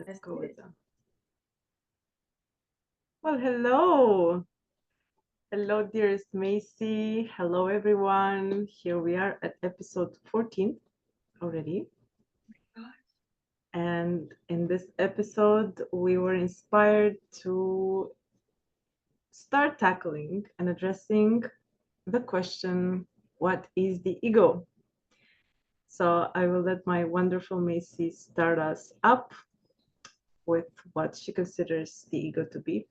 Let's go with them. Well, hello. Hello, dearest Macy. Hello, everyone. Here we are at episode 14 already. And in this episode, we were inspired to start tackling and addressing the question, what is the ego? So I will let my wonderful Macy start us up with what she considers the ego to be.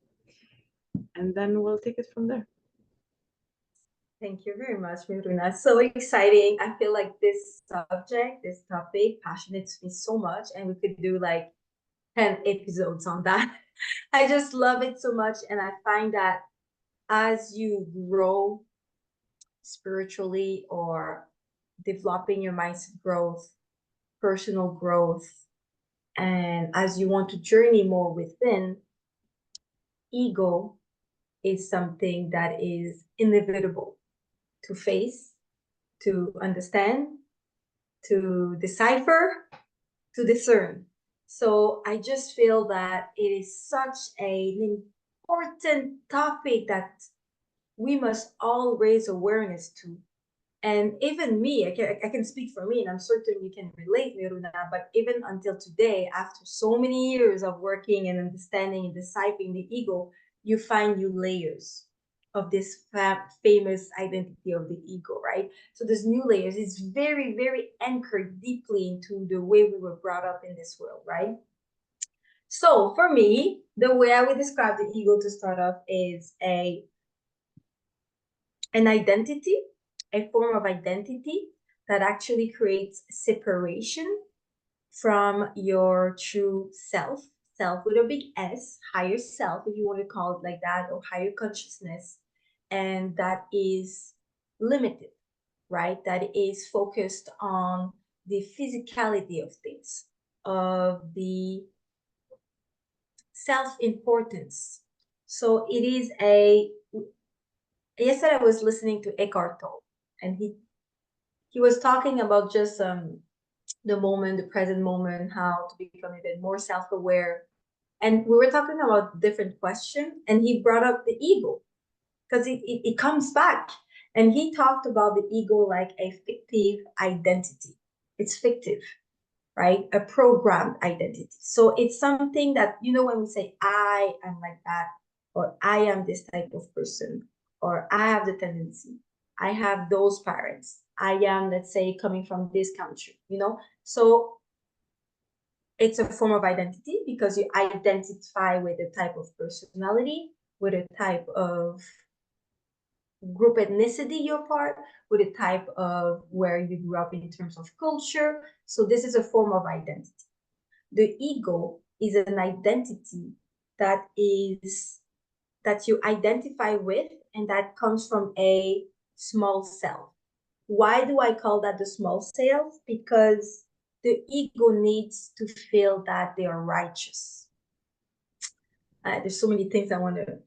And then we'll take it from there. Thank you very much, Miruna. So exciting. I feel like this subject, this topic, passionates me so much, and we could do like 10 episodes on that. I just love it so much, and I find that as you grow spiritually or developing your mindset growth, personal growth, and as you want to journey more within, ego is something that is inevitable to face, to understand, to decipher, to discern. So I just feel that it is such an important topic that we must all raise awareness to. And even me, I can speak for me, and I'm certain you can relate, Miruna, but even until today, after so many years of working and understanding and deciphering the ego, you find new layers of this famous identity of the ego, right? So there's new layers. It's very, very anchored deeply into the way we were brought up in this world, right? So for me, the way I would describe the ego to start off is an identity, a form of identity that actually creates separation from your true self, self with a big S, higher self, if you want to call it like that, or higher consciousness, and that is limited, right? That is focused on the physicality of things, of the self-importance. So it is yesterday I was listening to Eckhart Tolle, and he was talking about just the moment, the present moment, how to become a bit more self-aware. And we were talking about different questions, and he brought up the ego because it comes back. And he talked about the ego like a fictive identity. It's fictive, right? A programmed identity. So it's something that, you know, when we say, I am like that, or I am this type of person, or I have the tendency, I have those parents, I am, let's say, coming from this country, you know? So it's a form of identity because you identify with a type of personality, with a type of group ethnicity you're part, with a type of where you grew up in terms of culture. So this is a form of identity. The ego is an identity that you identify with, and that comes from a small self. Why do I call that the small self? Because the ego needs to feel that they are righteous. There's so many things I want to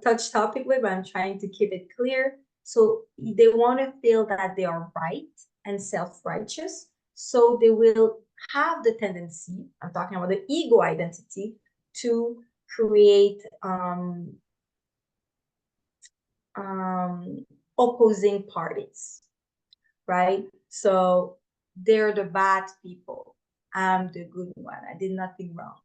touch topic with, but I'm trying to keep it clear. So they want to feel that they are right and self-righteous. So they will have the tendency, I'm talking about the ego identity, to create opposing parties, right? So they're the bad people. I'm the good one. I did nothing wrong.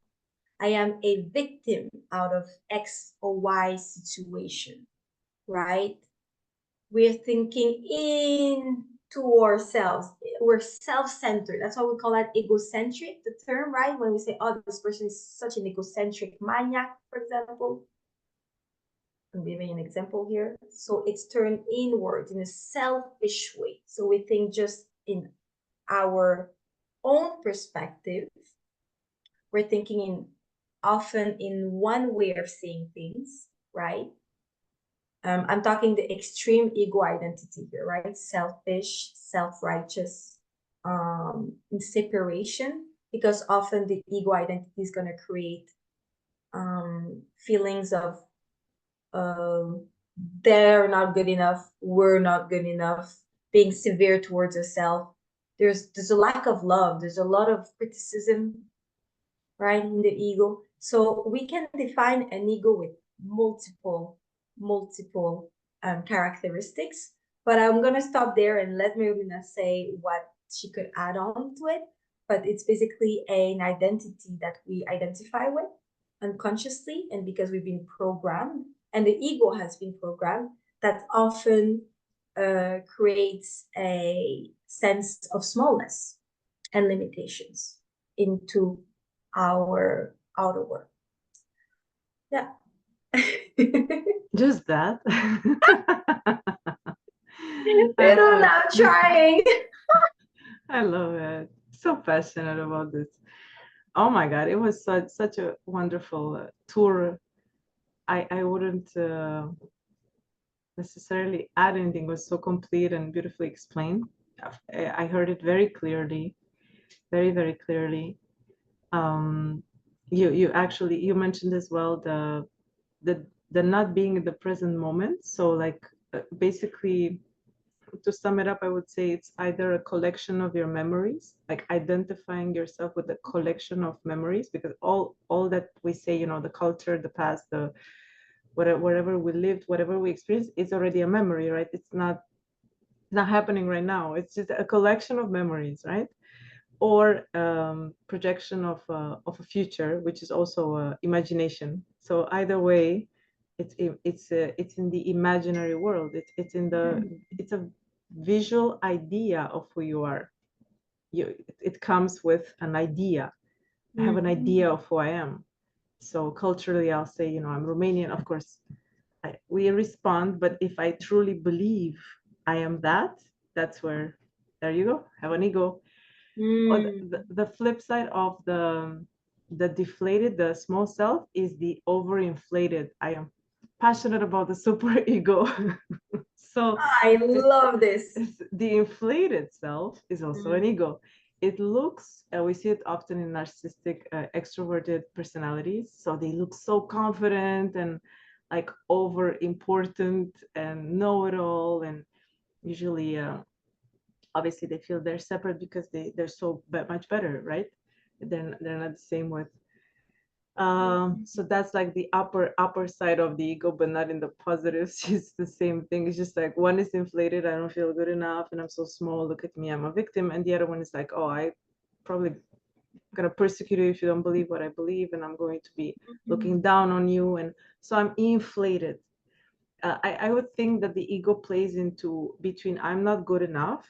I am a victim out of X or Y situation, right? We're thinking into ourselves. We're self-centered. That's why we call that egocentric, the term, right? When we say, oh, this person is such an egocentric maniac, for example. I'm giving an example here. So it's turned inward in a selfish way. So we think just in our own perspective. We're thinking often in one way of seeing things, right? I'm talking the extreme ego identity here, right? Selfish, self-righteous, in separation, because often the ego identity is going to create feelings of they're not good enough, we're not good enough, being severe towards yourself. There's a lack of love. There's a lot of criticism. right? In the ego. So we can define an ego with multiple characteristics. But I'm gonna stop there and let Miruna say what she could add on to it. But it's basically an identity that we identify with unconsciously, and because we've been programmed, and the ego has been programmed, that often creates a sense of smallness and limitations into our outer world. Yeah. Just that. I Pero love now it. trying. I love it. So passionate about this. Oh my God, it was such a wonderful tour. I wouldn't necessarily add anything. It was so complete and beautifully explained. I heard it very clearly, very, very clearly. You actually you mentioned as well the not being in the present moment. So like basically to sum it up, I would say it's either a collection of your memories, like identifying yourself with a collection of memories, because all that we say, you know, the culture, the past, the whatever we lived, whatever we experienced, it's already a memory, right? It's not happening right now. It's just a collection of memories, right? Or projection of a future, which is also imagination. So either way, it's in the imaginary world. It's a visual idea of who you are. It comes with an idea. I have an idea of who I am. So culturally, I'll say, you know, I'm Romanian. Of course, we respond, but if I truly believe I am that, that's where, there you go, have an ego. Or the flip side of the deflated, the small self, is the overinflated. I am passionate about the super ego. So I love this. the inflated self is also an ego. It looks, we see it often in narcissistic, extroverted personalities. So they look so confident and like over important and know-it-all, and usually obviously they feel they're separate because they're so much better, right? They're not the same with so that's like the upper side of the ego, but not in the positives. It's the same thing. It's just like one is inflated, I don't feel good enough and I'm so small, look at me, I'm a victim. And the other one is like, oh, I probably gonna persecute you if you don't believe what I believe, and I'm going to be looking down on you. And so I'm inflated. I would think that the ego plays into between I'm not good enough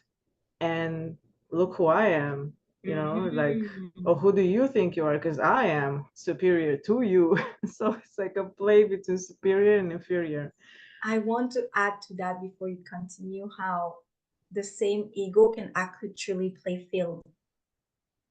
and look who I am, you know, like, oh, who do you think you are? Because I am superior to you. So it's like a play between superior and inferior. I want to add to that before you continue how the same ego can actually play field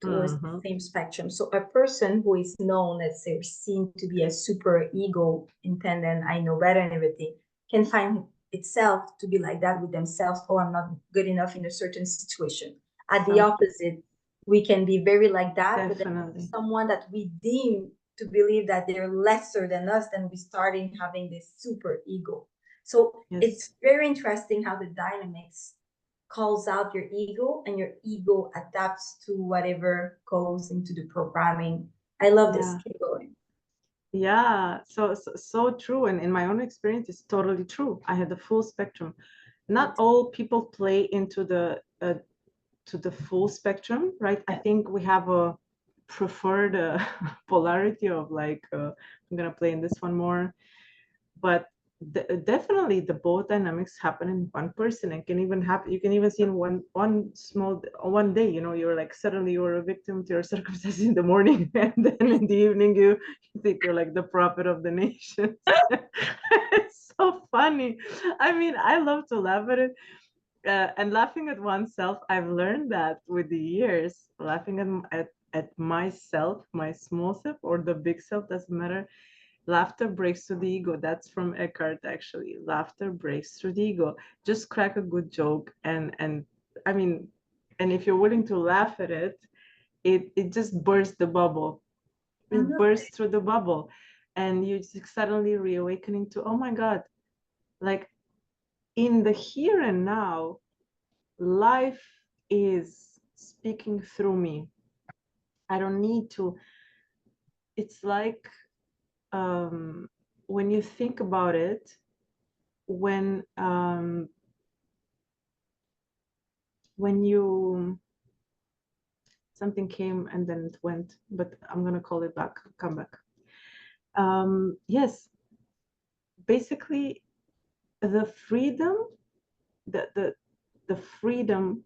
towards the same spectrum. So a person who is known, let's say, or seen to be a super ego intendant, I know better and everything, can find itself to be like that with themselves. Oh, I'm not good enough in a certain situation. At the opposite, we can be very like that, but then someone that we deem to believe that they're lesser than us, then we start in having this super ego. So it's very interesting how the dynamics calls out your ego and your ego adapts to whatever goes into the programming. I love this. Keep going. Yeah, so true. And in my own experience, it's totally true. I had the full spectrum. Not all people play into the to the full spectrum, right? I think we have a preferred polarity of like I'm gonna play in this one more, but definitely the both dynamics happen in one person, and can even happen, you can even see in one day, you know, you're like suddenly you're a victim to your circumstances in the morning and then in the evening you think you're like the prophet of the nation. It's so funny. I mean, I love to laugh at it. And laughing at oneself, I've learned that with the years, laughing at myself, my small self or the big self, doesn't matter. Laughter breaks through the ego. That's from Eckhart, actually. Laughter breaks through the ego. Just crack a good joke, and I mean, and if you're willing to laugh at it, it just bursts the bubble. It bursts through the bubble, and you just suddenly reawakening to, oh my God, like in the here and now, life is speaking through me. I don't need to it's like when you think about it, when you something came and then it went, but I'm gonna call it back, come back. Yes, basically the freedom, the freedom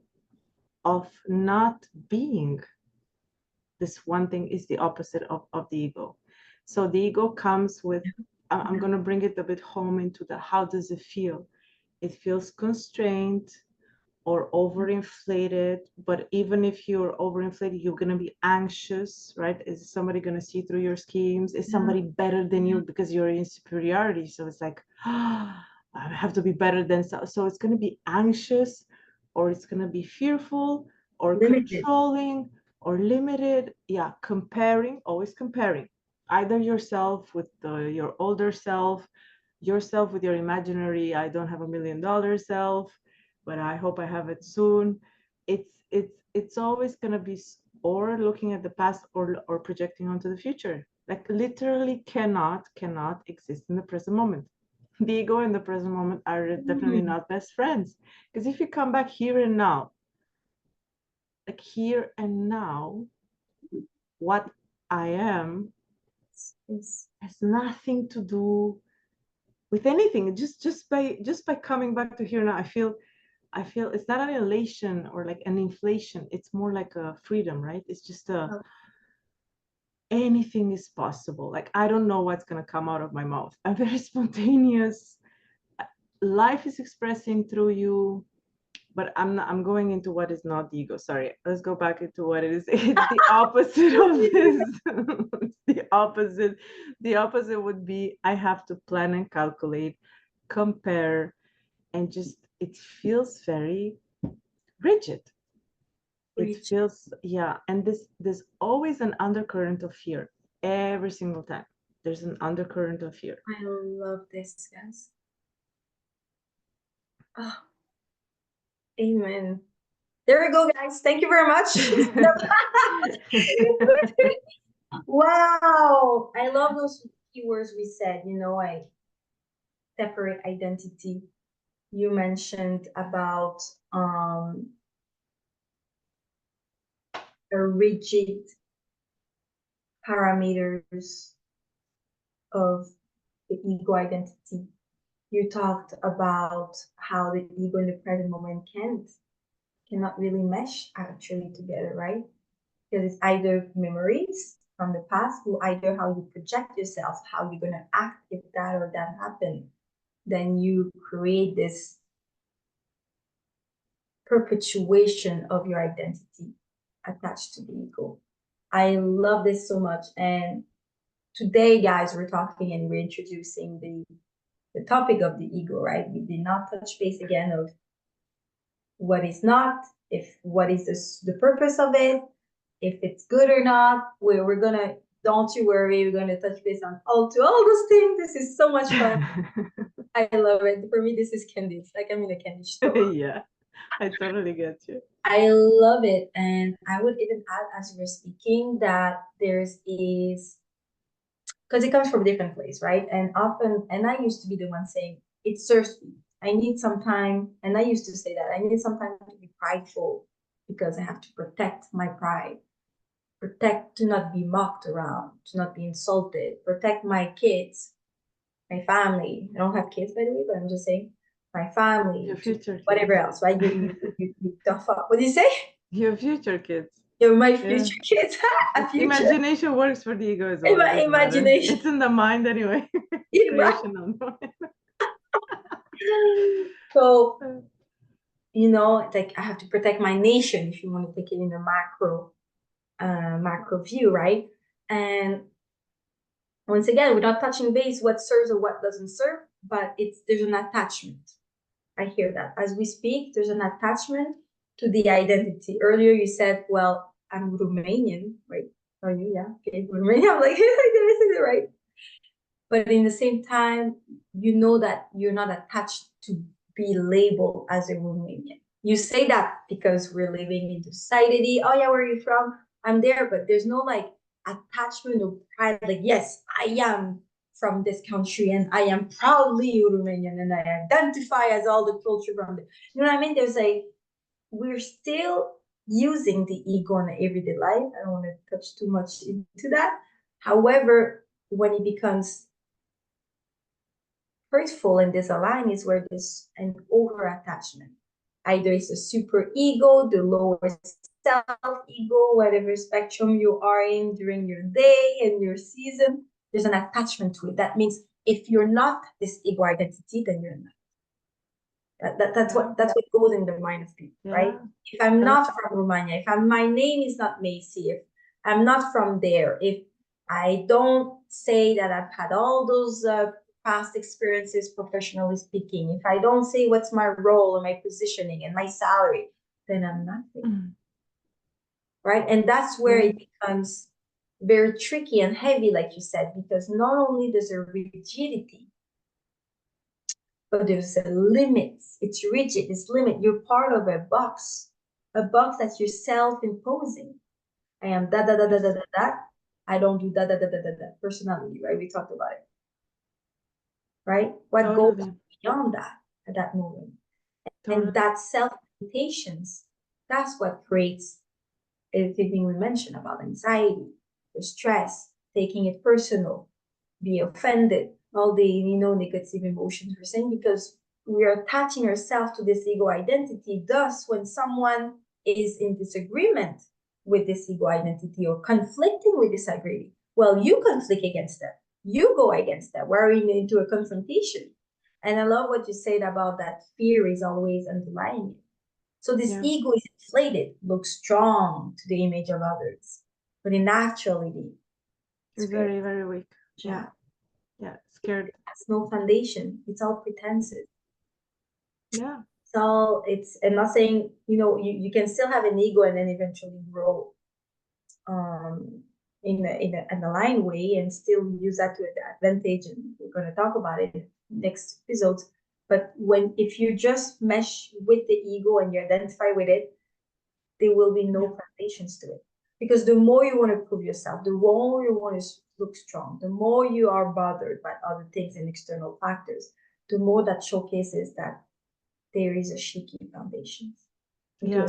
of not being this one thing is the opposite of the ego. So the ego comes with, I'm going to bring it a bit home into the how does it feel? It feels constrained or overinflated, but even if you're overinflated, you're going to be anxious, right? Is somebody going to see through your schemes? Is somebody better than you because you're in superiority? So it's like, I have to be better than so it's going to be anxious, or it's going to be fearful or Limited. controlling or limited. Yeah, comparing, always comparing either yourself with your older self, yourself with your imaginary I don't have $1 million self, but I hope I have it soon. It's always going to be or looking at the past or projecting onto the future. Like literally cannot exist in the present moment. The ego and the present moment are definitely not best friends, because if you come back here and now, like here and now, what I am has nothing to do with anything. Just by coming back to here now, I feel it's not an elation or like an inflation. It's more like a freedom, right? It's just anything is possible. Like I don't know what's gonna come out of my mouth. I'm very spontaneous. Life is expressing through you, but I'm going into what is not the ego. Sorry, let's go back into what it is. It's the opposite of this. It's the opposite. The opposite would be I have to plan and calculate, compare, and just it feels very rigid. It feels, yeah, and there's always an undercurrent of fear every single time. There's an undercurrent of fear. I love this, guys. Oh, amen. There we go, guys. Thank you very much. Wow. I love those keywords we said, I separate identity. You mentioned about the rigid parameters of the ego identity. You talked about how the ego in the present moment cannot really mesh actually together, right? Because it's either memories from the past, or either how you project yourself, how you're gonna act if that or that happened. Then you create this perpetuation of your identity attached to the ego. I love this so much. And today, guys, we're talking and we're introducing the topic of the ego, right? We did not touch base again of what is not, if what is the purpose of it, if it's good or not. We're gonna, don't you worry, we're gonna touch base on all those things. This is so much fun. I love it. For me, this is candy. It's like I'm in a candy store. Yeah, I totally get you. I love it. And I would even add, as you were speaking, that there's is, because it comes from a different place, right? And often, and I used to be the one saying, it serves me. I need some time. And I used to say that I need some time to be prideful because I have to protect my pride, protect, to not be mocked around, to not be insulted, protect my kids, my family. I don't have kids, by the way, but I'm just saying my family, Your future whatever kids. else, right? You tough up. What do you say? Your future kids. You're my future kids. Imagination works for the ego as well. Imagination. It's in the mind anyway. Creation on mind. So, it's like I have to protect my nation, if you want to take it in a macro view, right? And once again, we're not touching base what serves or what doesn't serve, but there's an attachment. I hear that as we speak, there's an attachment to the identity. Earlier you said, well, I'm Romanian, right? Are you? Yeah, okay, Romanian. I'm like, did I say it right? But in the same time, you know that you're not attached to be labeled as a Romanian. You say that because we're living in society. Oh yeah, where are you from? I'm there, but there's no like attachment or pride, like, yes, I am from this country and I am proudly Romanian and I identify as all the culture from the, you know what I mean? We're still using the ego in everyday life. I don't want to touch too much into that. However, when it becomes hurtful and disaligned is where there's an over attachment. Either it's a super ego, the lower self ego, whatever spectrum you are in during your day and your season, there's an attachment to it. That means if you're not this ego identity, then you're not. That's what goes in the mind of people, right? If I'm not from Romania, if my name is not Macy, if I'm not from there, if I don't say that I've had all those past experiences professionally speaking, if I don't say what's my role and my positioning and my salary, then I'm nothing. Right? And that's where it becomes very tricky and heavy, like you said, because not only there's a rigidity, but there's a limit. It's rigid, it's limit. You're part of a box that you're self-imposing. I am da da da da da da da. I don't do da da da da da da. Personality, right? We talked about it. Right? What goes beyond that at that moment? And that self-limitations, that's what creates everything we mentioned about anxiety, the stress, taking it personal, be offended, all the negative emotions we're saying, because we are attaching ourselves to this ego identity. Thus, when someone is in disagreement with this ego identity or conflicting with this identity, well, you conflict against that. You go against that. We're into a confrontation. And I love what you said about that fear is always underlying it. So this ego is inflated, looks strong to the image of others, but in actuality, it's very, very weak. Yeah, scared. It has no foundation. It's all pretenses. Yeah. I'm not saying, you can still have an ego and then eventually grow in an aligned way and still use that to advantage. And we're going to talk about it in next episodes. But if you just mesh with the ego and you identify with it, there will be no foundations to it. Because the more you want to prove yourself, the more you want to look strong, the more you are bothered by other things and external factors, the more that showcases that there is a shaky foundation. Yeah,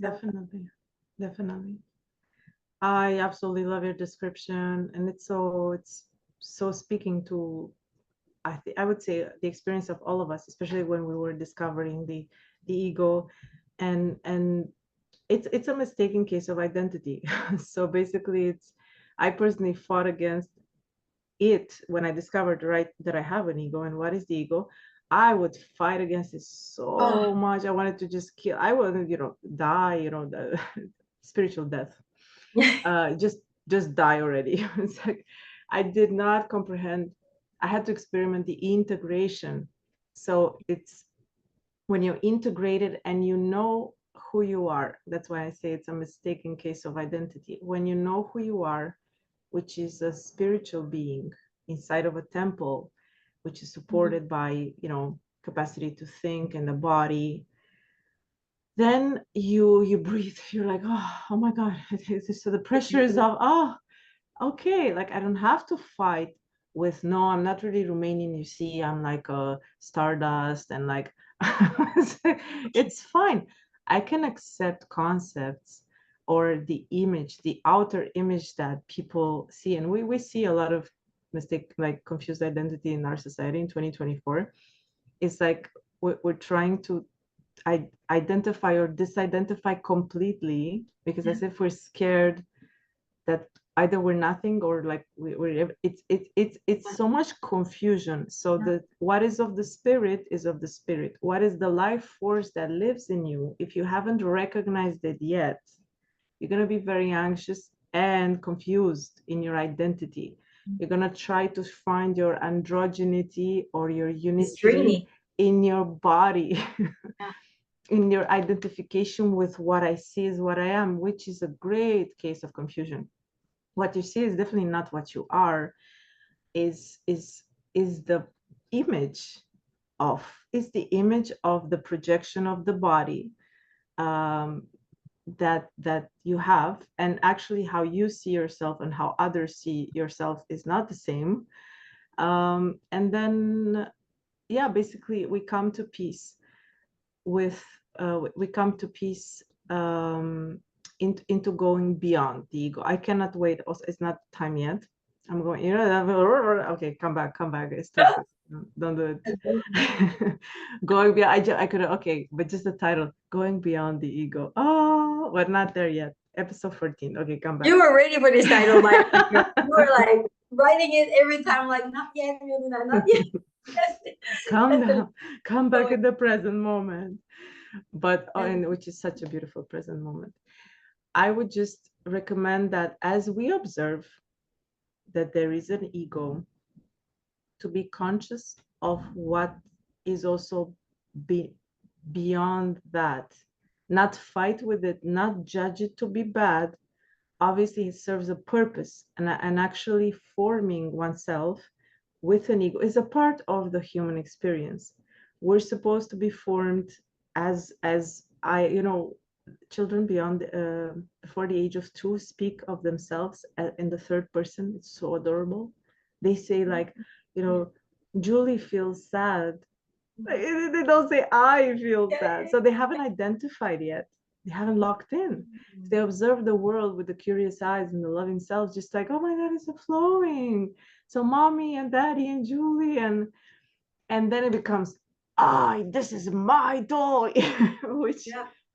definitely. Definitely. I absolutely love your description, and it's so speaking to, I would say, the experience of all of us, especially when we were discovering the ego, and it's a mistaken case of identity. So basically, I personally fought against it when I discovered, right, that I have an ego. And what is the ego? I would fight against it so much. I wanted to just kill. I would, die, the spiritual death. Just die already. It's like I did not comprehend. I had to experiment the integration. So it's when you're integrated and you know who you are. That's why I say it's a mistaken case of identity. When you know who you are, which is a spiritual being inside of a temple, which is supported by, capacity to think and the body, then you breathe. You're like, oh my God. So the pressure is off. Oh, okay. Like I don't have to fight with, no, I'm not really Romanian. You see, I'm like a stardust and like, it's fine. I can accept concepts or the image, the outer image that people see. And we see a lot of confused identity in our society in 2024. It's like we're trying to identify or disidentify completely, because as if we're scared that either we're nothing or like we're it's so much confusion. So the what is of the spirit is of the spirit. What is the life force that lives in you? If you haven't recognized it yet, you're going to be very anxious and confused in your identity. You're going to try to find your androgenity or your unity in your body. In your identification with what I see is what I am, which is a great case of confusion. What you see is definitely not what you are. Is the image of the projection of the body, that you have, and actually how you see yourself and how others see yourself is not the same. And then, yeah, basically we come to peace with we come to peace into going beyond the ego. I cannot wait. Also, it's not time yet. I'm going, okay, come back, it's too quick. Don't do it. Going beyond, I could, okay, but just the title, going beyond the ego. Oh, we're not there yet. Episode 14. Okay, come back. You were ready for this title, Mike. You were like writing it every time, like, not yet, Miruna, not yet. Calm down, come back in the present moment. But and which is such a beautiful present moment. I would just recommend that as we observe that there is an ego, to be conscious of what is also beyond that. Not fight with it, not judge it to be bad. Obviously, it serves a purpose, and actually forming oneself with an ego is a part of the human experience. We're supposed to be formed as I, children beyond before the age of 2 speak of themselves in the third person. It's so adorable. They say like, Julie feels sad. They don't say I feel sad. So they haven't identified yet. They haven't locked in. They observe the world with the curious eyes and the loving selves, just like, oh my God, it's flowing. So mommy and daddy and Julie, and then it becomes, this is my toy, which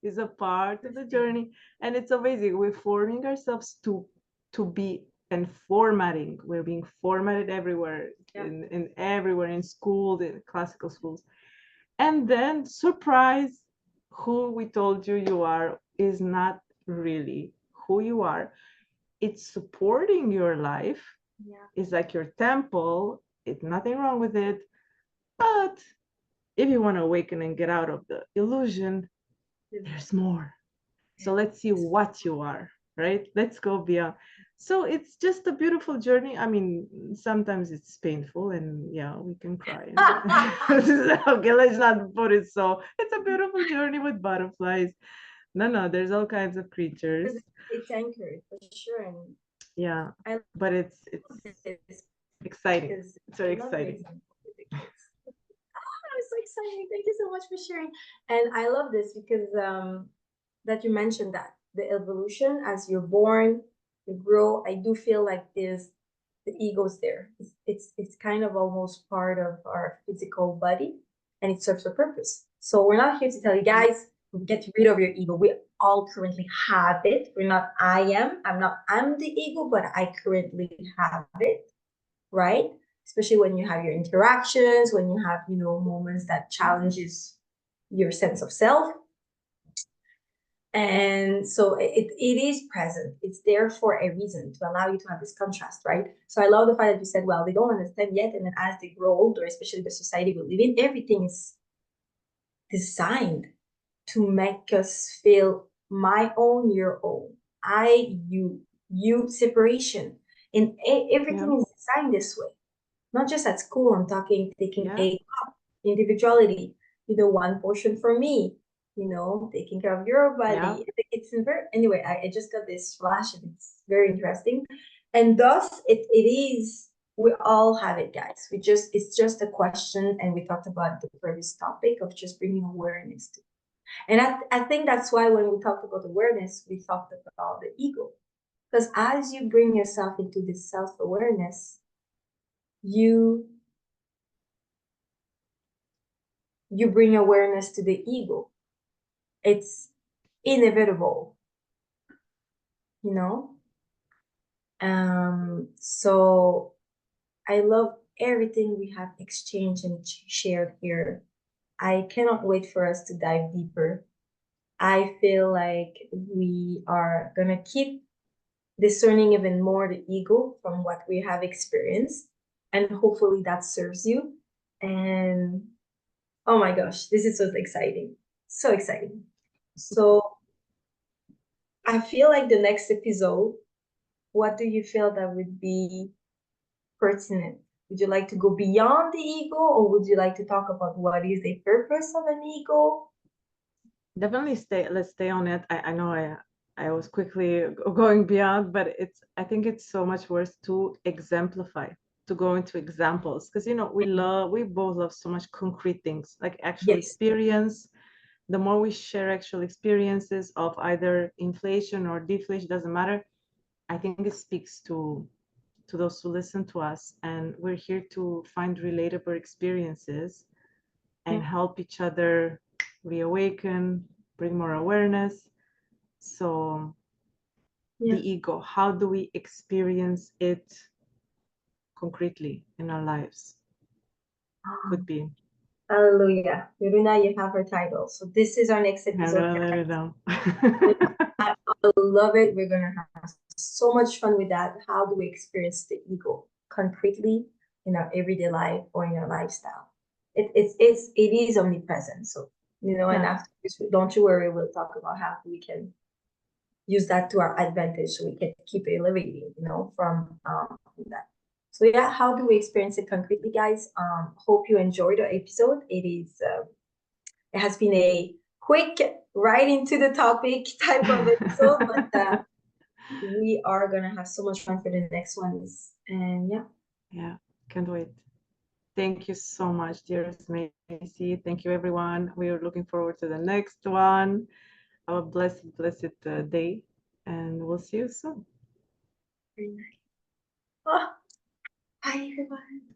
is a part of the journey. And it's amazing. We're forming ourselves to be, and formatting. We're being formatted everywhere, in everywhere, in school, in classical schools. And then surprise, who we told you are is not really who you are. It's supporting your life. It's like your temple. It's nothing wrong with it. But if you want to awaken and get out of the illusion, there's more. So let's see what you are, right? Let's go beyond. So it's just a beautiful journey. I mean, sometimes it's painful, and yeah, we can cry. Okay, let's not put it so. It's a beautiful journey with butterflies. No, there's all kinds of creatures. It's anchored for sure. And yeah, but it's exciting. It's very exciting. It's so exciting. Thank you so much for sharing. And I love this because that you mentioned that the evolution as you're born, you grow. I do feel like the ego's there. It's kind of almost part of our physical body, and it serves a purpose. So we're not here to tell you guys, get rid of your ego. We all currently have it. We're not I'm the ego, but I currently have it, right? Especially when you have your interactions, when you have, moments that challenges your sense of self. And so it is present. It's there for a reason, to allow you to have this contrast, right? So I love the fact that you said, well, they don't understand yet. And then as they grow older, especially the society we live in, everything is designed to make us feel my own, your own, I, you separation. And everything is designed this way. Not just at school, I'm taking a individuality, one portion for me, taking care of your body. It's anyway, I just got this flash and it's very interesting. And thus it is, we all have it, guys. It's just a question, and we talked about the previous topic of just bringing awareness to. And I think that's why when we talked about awareness, we talked about the ego. Because as you bring yourself into this self-awareness, you bring awareness to the ego. It's inevitable, so I love everything we have exchanged and shared here. I cannot wait for us to dive deeper. I feel like we are gonna keep discerning even more the ego from what we have experienced, and hopefully that serves you. And oh my gosh, this is so exciting. So exciting. So I feel like the next episode, what do you feel that would be pertinent? Would you like to go beyond the ego, or would you like to talk about what is the purpose of an ego? Definitely let's stay on it. I know I was quickly going beyond, but I think it's so much worse to exemplify, to go into examples, because we both love so much concrete things, like actual Yes. experience. The more we share actual experiences of either inflation or deflation, doesn't matter. I think it speaks to those who listen to us, and we're here to find relatable experiences and Yeah. help each other reawaken, bring more awareness. So Yeah. the ego, how do we experience it concretely in our lives? Could be. Hallelujah. Miruna, you have her title. So this is our next I'm episode, gonna let it guys. down. I love it. We're gonna have so much fun with that. How do we experience the ego concretely in our everyday life or in our lifestyle? It is omnipresent. So and Yeah, afterwards, don't you worry, we'll talk about how we can use that to our advantage so we can keep elevating, from that. So yeah, how do we experience it concretely, guys? Hope you enjoyed the episode. It has been a quick right into the topic type of episode, but we are gonna have so much fun for the next ones. And yeah. yeah, can't wait. Thank you so much, dearest Macy. Thank you, everyone. We are looking forward to the next one. Have a blessed day, and we'll see you soon. Very nice. Oh, bye everyone.